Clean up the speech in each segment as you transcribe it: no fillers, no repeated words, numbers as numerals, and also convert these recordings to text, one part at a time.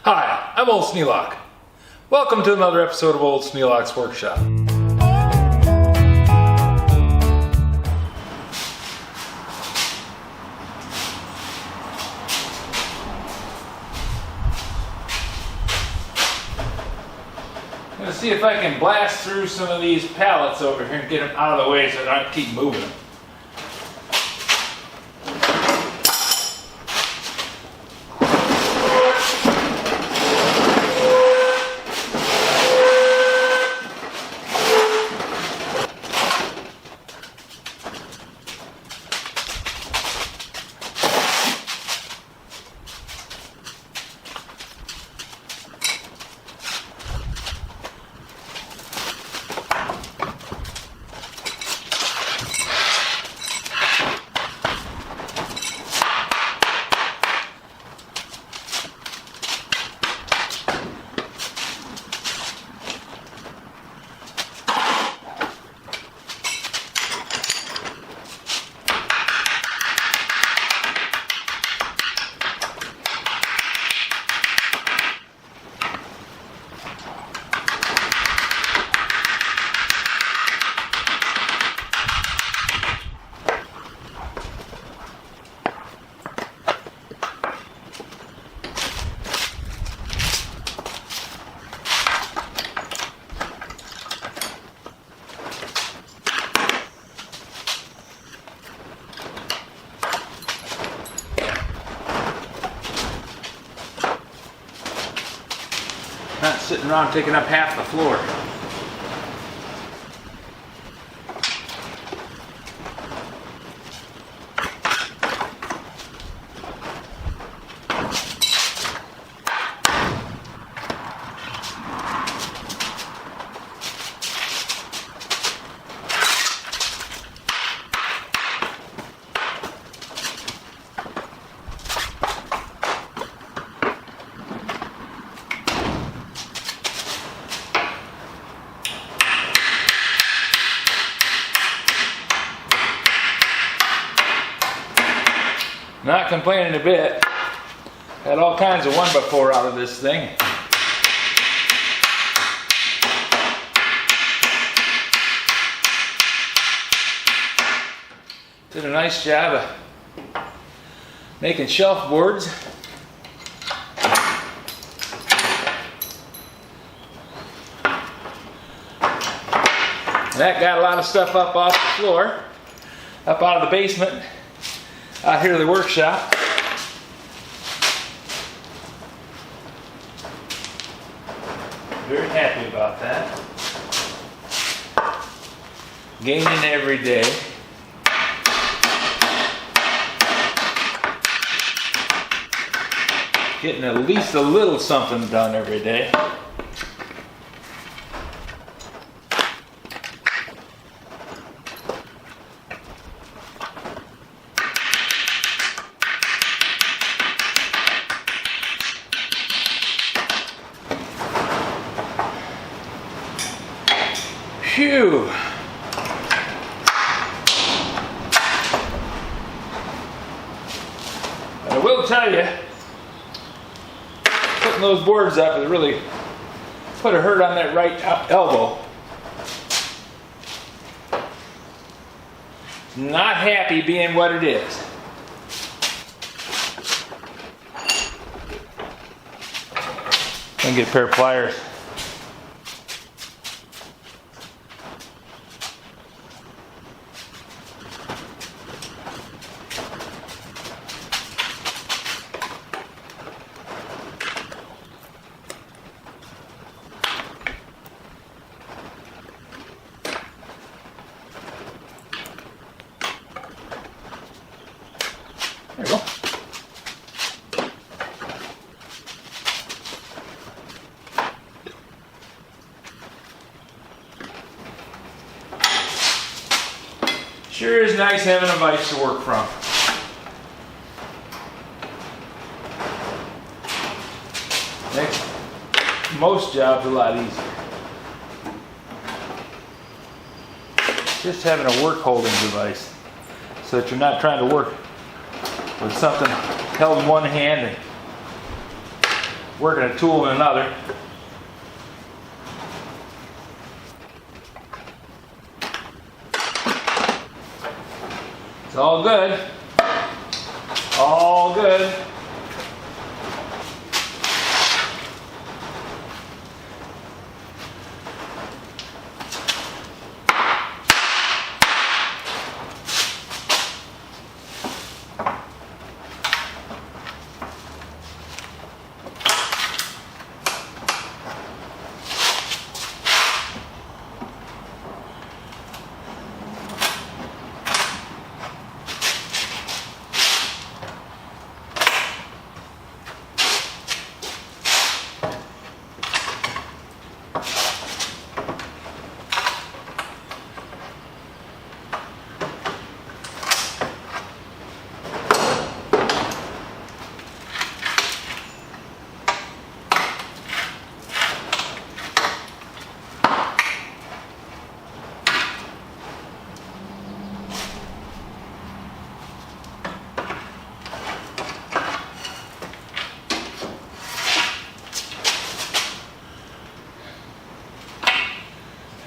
Hi, I'm Old Sneelock. Welcome to another episode of Old Sneelock's Workshop. I'm going to see if I can blast through some of these pallets over here and get them out of the way so I don't keep moving them. Not sitting around taking up half the floor. Not complaining a bit. Had all kinds of 1x4 out of this thing. Did a nice job of making shelf boards. That got a lot of stuff up off the floor, up out of the basement. Out here in the workshop. Very happy about that. Gaining every day. Getting at least a little something done every day. Phew. I will tell you, putting those boards up has really put a hurt on that right elbow. Not happy being what it is. I'm gonna get a pair of pliers. There you go. Sure is nice having a vise to work from. Makes most jobs a lot easier. Just having a work holding device so that you're not trying to work with something held in one hand and working a tool in another. It's all good. All good.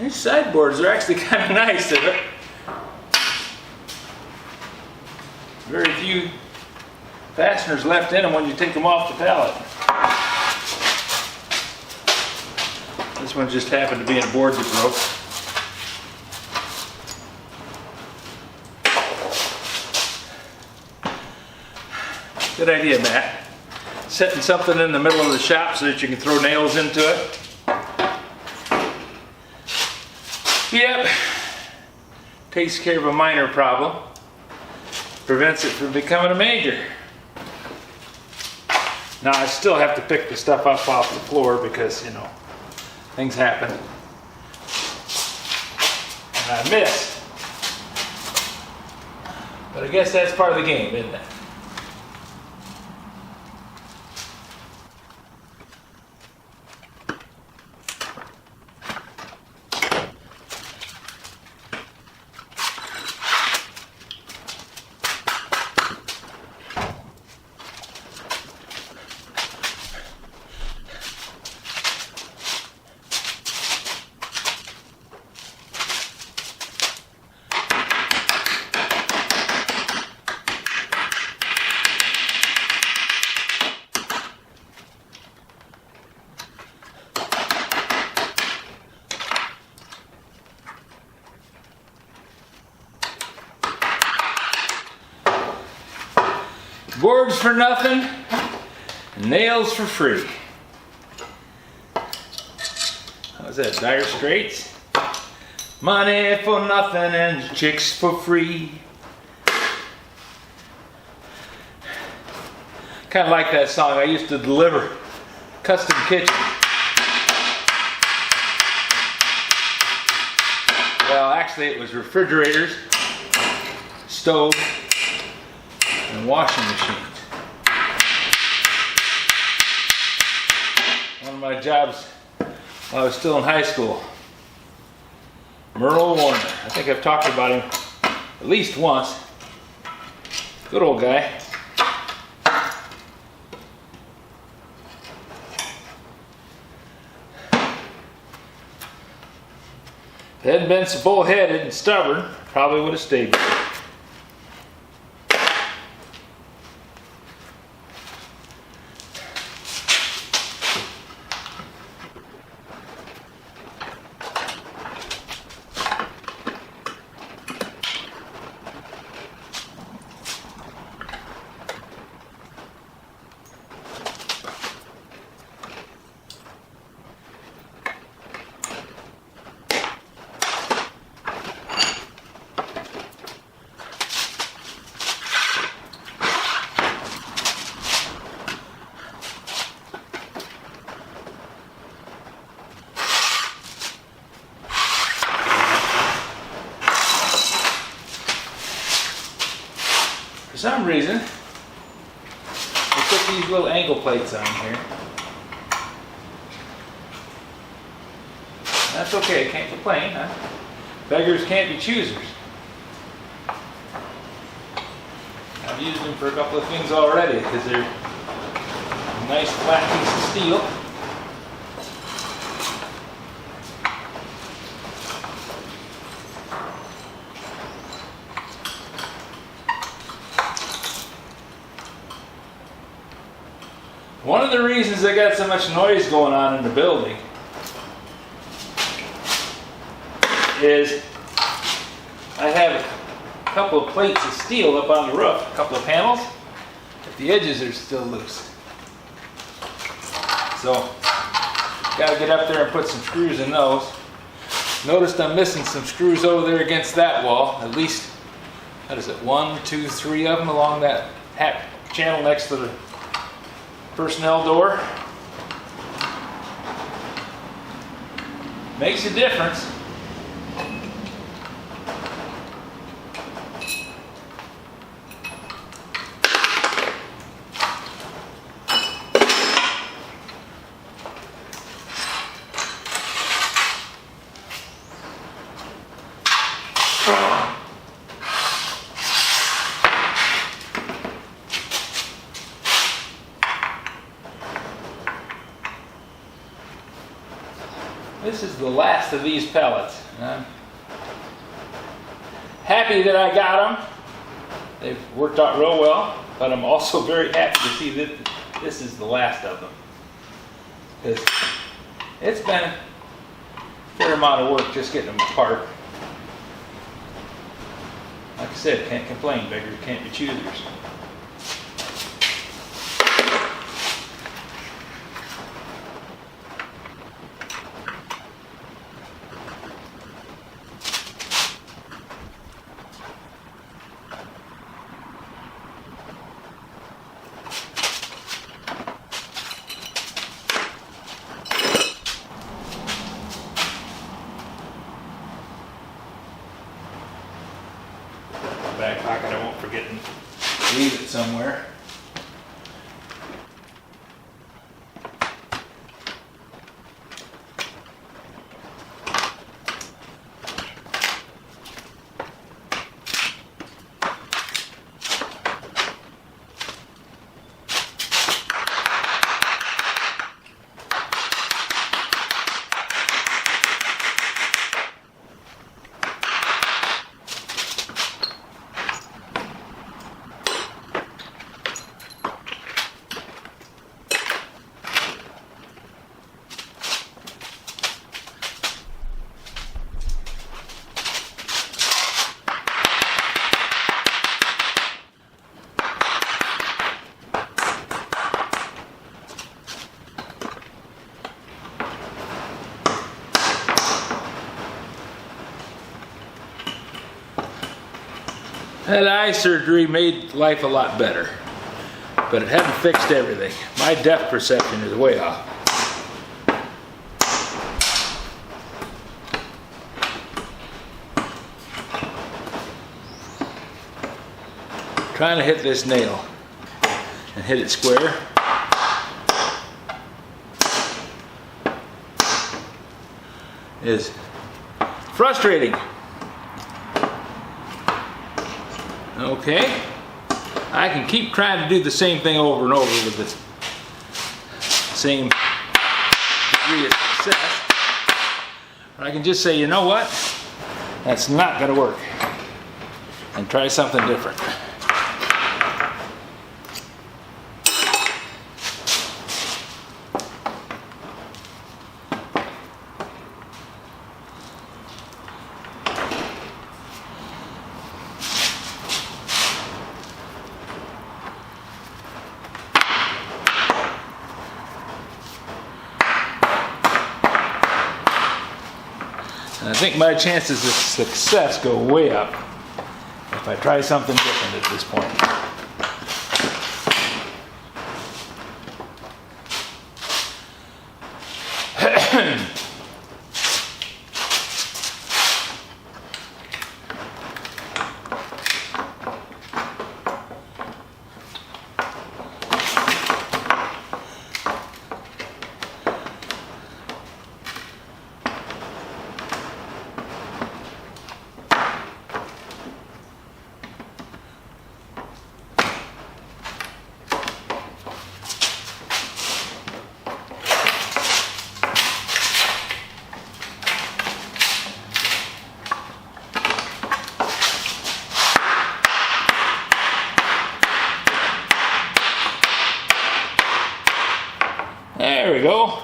These sideboards are actually kind of nice. Very few fasteners left in them when you take them off the pallet. This one just happened to be in a board that broke. Good idea, Matt. Setting something in the middle of the shop so that you can throw nails into it. Yep, takes care of a minor problem, prevents it from becoming a major. Now I still have to pick the stuff up off the floor because, you know, things happen. And I miss. But I guess that's part of the game, isn't it? Boards for nothing, nails for free. How's that, Dire Straits? Money for nothing and chicks for free. Kind of like that song. I used to deliver custom kitchens. Well, actually it was refrigerators, stove, and washing machines. One of my jobs while I was still in high school. Merle Warner. I think I've talked about him at least once. Good old guy. If it hadn't been so bullheaded and stubborn, probably would have stayed there. For some reason, they put these little angle plates on here. That's okay, can't complain, huh? Beggars can't be choosers. I've used them for a couple of things already because they're nice flat piece of steel. One of the reasons I got so much noise going on in the building is I have a couple of plates of steel up on the roof, a couple of panels, but the edges are still loose. So, gotta get up there and put some screws in those. Noticed I'm missing some screws over there against that wall. At least, what is it, 1, 2, 3 of them along that channel next to the personnel door. Makes a difference. This is the last of these pellets. I'm happy that I got them. They've worked out real well, but I'm also very happy to see that this is the last of them. Because it's been a fair amount of work just getting them apart. Like I said, can't complain, beggars can't be choosers. Back pocket, I won't forget and leave it somewhere. That eye surgery made life a lot better, but it hadn't fixed everything. My depth perception is way off. Trying to hit this nail and hit it square. Is frustrating. Okay, I can keep trying to do the same thing over and over with the same degree of success. Or I can just say, you know what? That's not going to work. And try something different. And I think my chances of success go way up if I try something different at this point. There we go.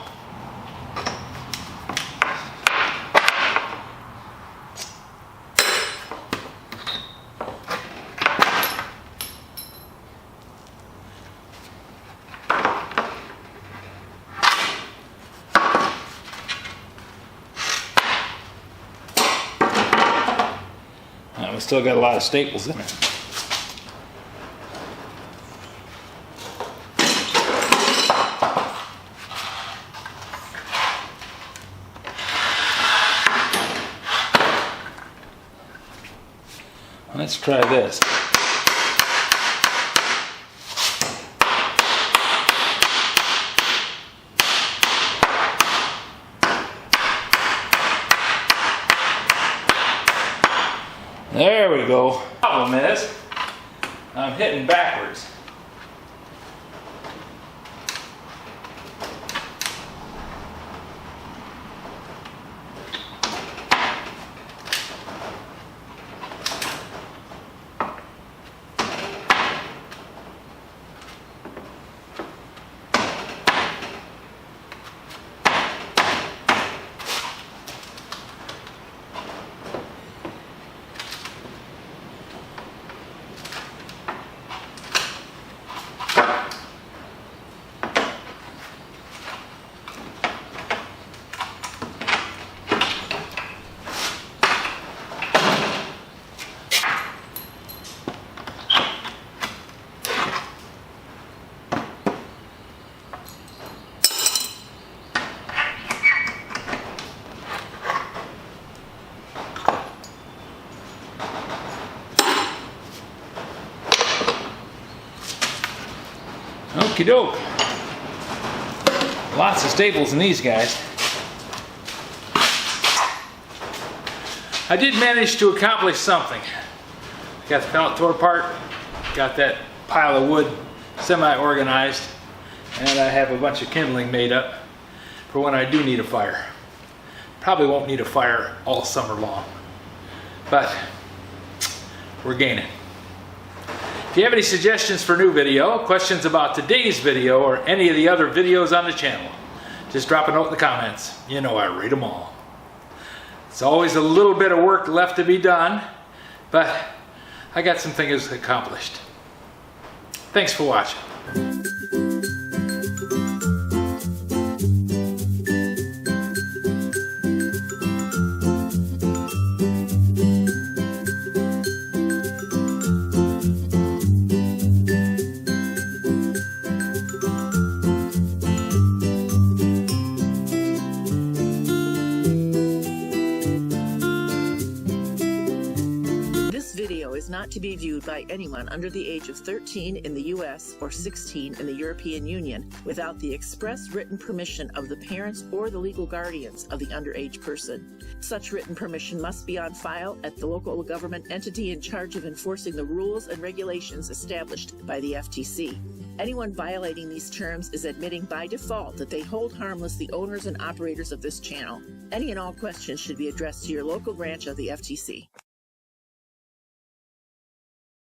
We still got a lot of staples in it. Let's try this. There we go. Problem is, I'm hitting backwards. Okie doke. Lots of staples in these guys. I did manage to accomplish something. Got the pallet tore apart, got that pile of wood semi-organized, and I have a bunch of kindling made up for when I do need a fire. Probably won't need a fire all summer long, but we're gaining. If you have any suggestions for new video, questions about today's video, or any of the other videos on the channel, just drop a note in the comments. You know I read them all. It's always a little bit of work left to be done, but I got some things accomplished. Thanks for watching. Is not to be viewed by anyone under the age of 13 in the U.S. or 16 in the European Union without the express written permission of the parents or the legal guardians of the underage person. Such written permission must be on file at the local government entity in charge of enforcing the rules and regulations established by the FTC. Anyone violating these terms is admitting by default that they hold harmless the owners and operators of this channel. Any and all questions should be addressed to your local branch of the FTC.